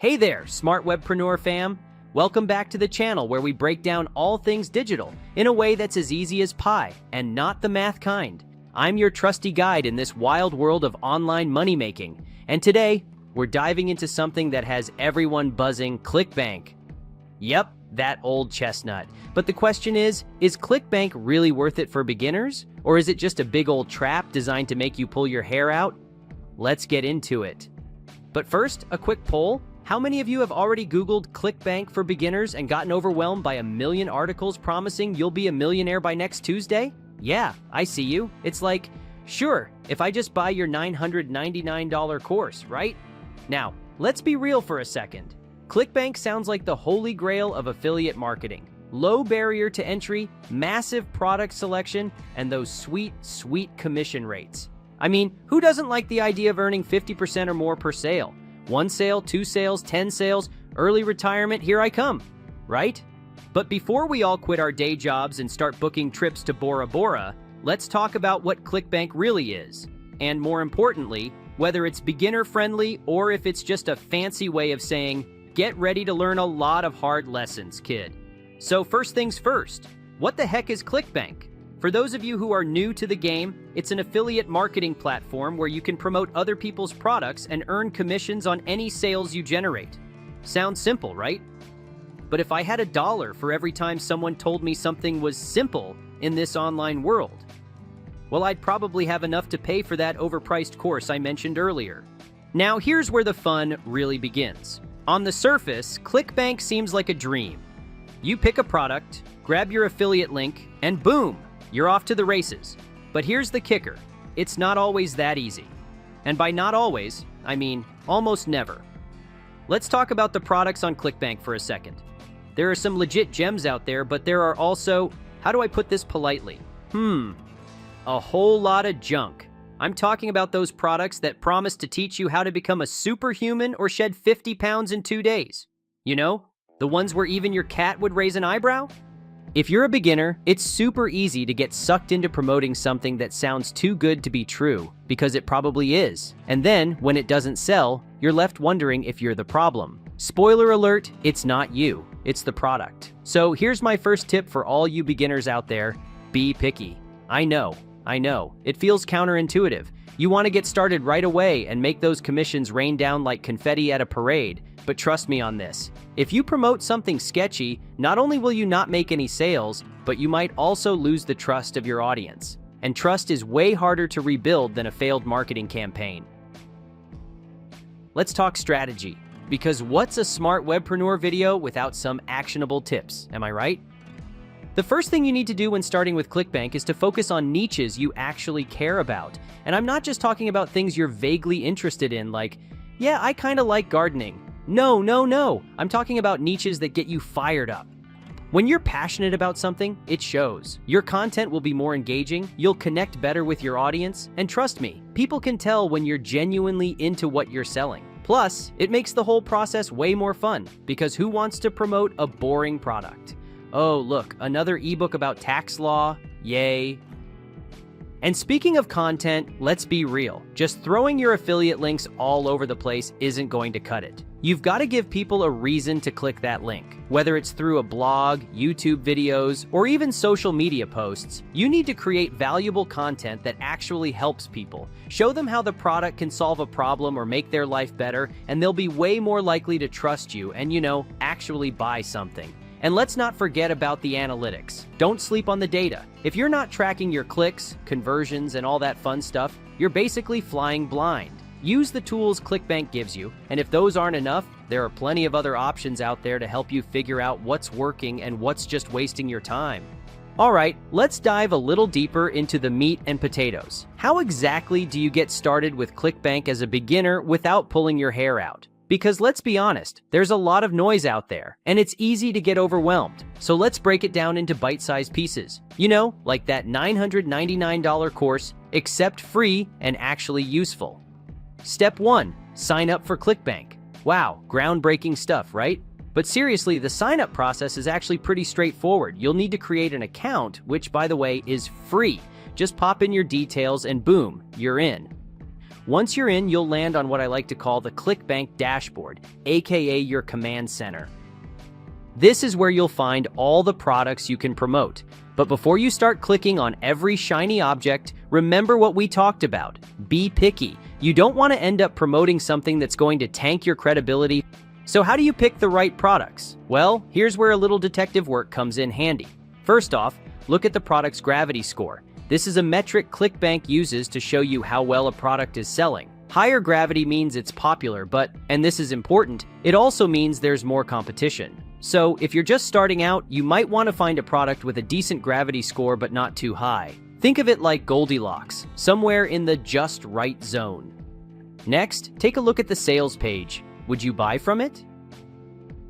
Hey there, smart webpreneur fam. Welcome back to the channel where we break down all things digital in a way that's as easy as pie and not the math kind. I'm your trusty guide in this wild world of online money making, and today we're diving into something that has everyone buzzing: ClickBank. Yep, that old chestnut. But the question is ClickBank really worth it for beginners? Or is it just a big old trap designed to make you pull your hair out? Let's get into it. But first, a quick poll. How many of you have already Googled ClickBank for beginners and gotten overwhelmed by a million articles promising you'll be a millionaire by next Tuesday? Yeah, I see you. It's like, sure, if I just buy your $999 course, right? Now, let's be real for a second. ClickBank sounds like the holy grail of affiliate marketing. Low barrier to entry, massive product selection, and those sweet, sweet commission rates. I mean, who doesn't like the idea of earning 50% or more per sale? 1 sale, 2 sales, 10 sales, early retirement, here I come, right? But before we all quit our day jobs and start booking trips to Bora Bora, let's talk about what ClickBank really is. And more importantly, whether it's beginner-friendly or if it's just a fancy way of saying, get ready to learn a lot of hard lessons, kid. So first things first, what the heck is ClickBank? For those of you who are new to the game, it's an affiliate marketing platform where you can promote other people's products and earn commissions on any sales you generate. Sounds simple, right? But if I had $1 for every time someone told me something was simple in this online world, well, I'd probably have enough to pay for that overpriced course I mentioned earlier. Now, here's where the fun really begins. On the surface, ClickBank seems like a dream. You pick a product, grab your affiliate link, and boom! You're off to the races. But here's the kicker. It's not always that easy. And by not always, I mean almost never. Let's talk about the products on ClickBank for a second. There are some legit gems out there, but there are also, how do I put this politely? A whole lot of junk. I'm talking about those products that promise to teach you how to become a superhuman or shed 50 pounds in 2 days. You know, the ones where even your cat would raise an eyebrow? If you're a beginner, it's super easy to get sucked into promoting something that sounds too good to be true, because it probably is. And then, when it doesn't sell, you're left wondering if you're the problem. Spoiler alert, it's not you, it's the product. So here's my first tip for all you beginners out there: be picky. I know, it feels counterintuitive. You want to get started right away and make those commissions rain down like confetti at a parade, but trust me on this. If you promote something sketchy, not only will you not make any sales, but you might also lose the trust of your audience. And trust is way harder to rebuild than a failed marketing campaign. Let's talk strategy, because what's a smart webpreneur video without some actionable tips, am I right? The first thing you need to do when starting with ClickBank is to focus on niches you actually care about. And I'm not just talking about things you're vaguely interested in, like, yeah, I kind of like gardening. No. I'm talking about niches that get you fired up. When you're passionate about something, it shows. Your content will be more engaging, you'll connect better with your audience, and trust me, people can tell when you're genuinely into what you're selling. Plus, it makes the whole process way more fun, because who wants to promote a boring product? Oh, look, another ebook about tax law, yay. And speaking of content, let's be real. Just throwing your affiliate links all over the place isn't going to cut it. You've got to give people a reason to click that link. Whether it's through a blog, YouTube videos, or even social media posts, you need to create valuable content that actually helps people. Show them how the product can solve a problem or make their life better, and they'll be way more likely to trust you and, actually buy something. And let's not forget about the analytics. Don't sleep on the data. If you're not tracking your clicks, conversions, and all that fun stuff, you're basically flying blind. Use the tools ClickBank gives you, and if those aren't enough, there are plenty of other options out there to help you figure out what's working and what's just wasting your time. Alright, let's dive a little deeper into the meat and potatoes. How exactly do you get started with ClickBank as a beginner without pulling your hair out? Because let's be honest, there's a lot of noise out there, and it's easy to get overwhelmed. So let's break it down into bite-sized pieces. Like that $999 course, except free and actually useful. Step 1, sign up for ClickBank. Wow, groundbreaking stuff, right? But seriously, the sign-up process is actually pretty straightforward. You'll need to create an account, which, by the way, is free. Just pop in your details and boom, you're in. Once you're in, you'll land on what I like to call the ClickBank dashboard, aka your command center. This is where you'll find all the products you can promote. But before you start clicking on every shiny object, remember what we talked about. Be picky. You don't want to end up promoting something that's going to tank your credibility. So how do you pick the right products? Well, here's where a little detective work comes in handy. First off, look at the product's gravity score. This is a metric ClickBank uses to show you how well a product is selling. Higher gravity means it's popular, but, and this is important, it also means there's more competition. So if you're just starting out, you might want to find a product with a decent gravity score but not too high. Think of it like Goldilocks, somewhere in the just right zone. Next, take a look at the sales page. Would you buy from it?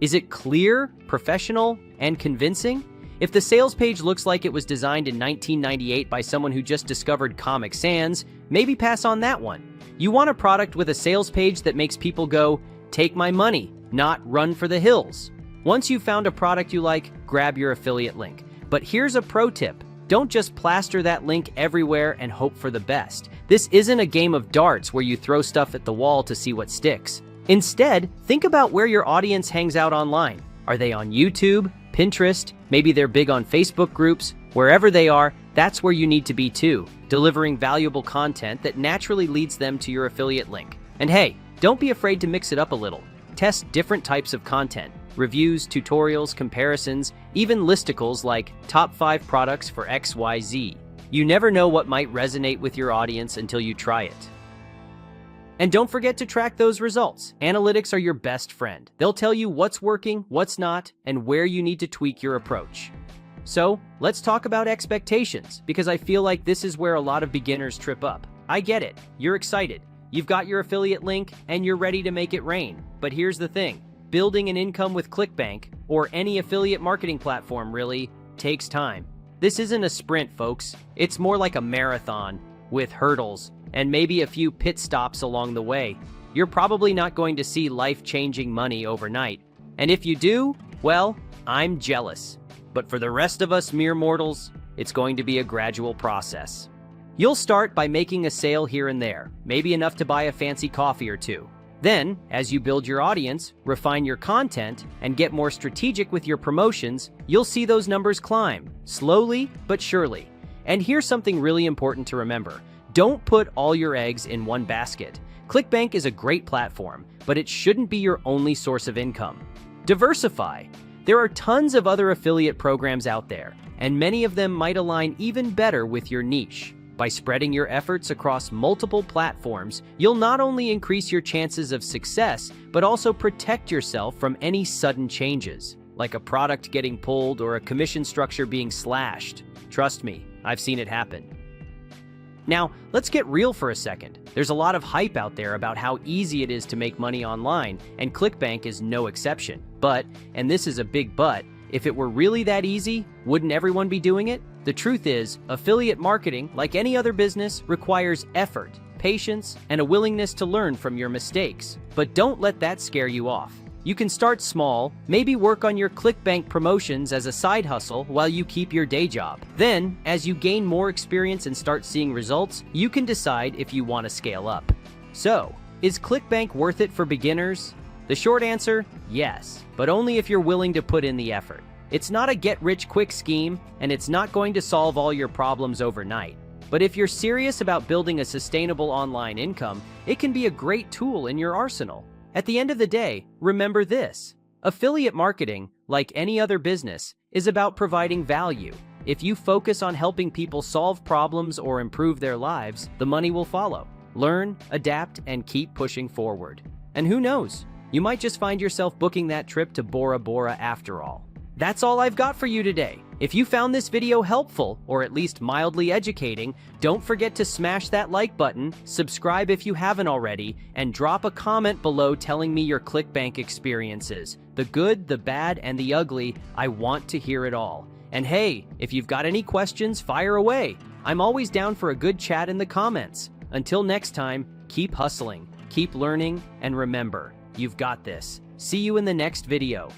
Is it clear, professional, and convincing? If the sales page looks like it was designed in 1998 by someone who just discovered Comic Sans, maybe pass on that one. You want a product with a sales page that makes people go, "Take my money," not "Run for the hills." Once you've found a product you like, grab your affiliate link. But here's a pro tip. Don't just plaster that link everywhere and hope for the best. This isn't a game of darts where you throw stuff at the wall to see what sticks. Instead, think about where your audience hangs out online. Are they on YouTube, Pinterest? Maybe they're big on Facebook groups. Wherever they are, that's where you need to be too, delivering valuable content that naturally leads them to your affiliate link. And hey, don't be afraid to mix it up a little. Test different types of content. Reviews, tutorials, comparisons, even listicles like top 5 products for XYZ. You never know what might resonate with your audience until you try it. And don't forget to track those results. Analytics are your best friend. They'll tell you what's working, what's not, and where you need to tweak your approach. So let's talk about expectations, because I feel like this is where a lot of beginners trip up. I get it. You're excited. You've got your affiliate link and you're ready to make it rain. But here's the thing. Building an income with ClickBank, or any affiliate marketing platform really, takes time. This isn't a sprint, folks. It's more like a marathon, with hurdles, and maybe a few pit stops along the way. You're probably not going to see life-changing money overnight. And if you do, well, I'm jealous. But for the rest of us mere mortals, it's going to be a gradual process. You'll start by making a sale here and there, maybe enough to buy a fancy coffee or two. Then, as you build your audience, refine your content, and get more strategic with your promotions, you'll see those numbers climb, slowly but surely. And here's something really important to remember. Don't put all your eggs in one basket. ClickBank is a great platform, but it shouldn't be your only source of income. Diversify. There are tons of other affiliate programs out there, and many of them might align even better with your niche. By spreading your efforts across multiple platforms, you'll not only increase your chances of success, but also protect yourself from any sudden changes, like a product getting pulled or a commission structure being slashed. Trust me, I've seen it happen. Now, let's get real for a second. There's a lot of hype out there about how easy it is to make money online, and ClickBank is no exception. But, and this is a big but, if it were really that easy, wouldn't everyone be doing it? The truth is, affiliate marketing, like any other business, requires effort, patience, and a willingness to learn from your mistakes. But don't let that scare you off. You can start small, maybe work on your ClickBank promotions as a side hustle while you keep your day job. Then, as you gain more experience and start seeing results, you can decide if you want to scale up. So, is ClickBank worth it for beginners? The short answer, yes, but only if you're willing to put in the effort. It's not a get-rich-quick scheme, and it's not going to solve all your problems overnight. But if you're serious about building a sustainable online income, it can be a great tool in your arsenal. At the end of the day, remember this. Affiliate marketing, like any other business, is about providing value. If you focus on helping people solve problems or improve their lives, the money will follow. Learn, adapt, and keep pushing forward. And who knows? You might just find yourself booking that trip to Bora Bora after all. That's all I've got for you today. If you found this video helpful, or at least mildly educating, don't forget to smash that like button, subscribe if you haven't already, and drop a comment below telling me your ClickBank experiences. The good, the bad, and the ugly, I want to hear it all. And hey, if you've got any questions, fire away. I'm always down for a good chat in the comments. Until next time, keep hustling, keep learning, and remember, you've got this. See you in the next video.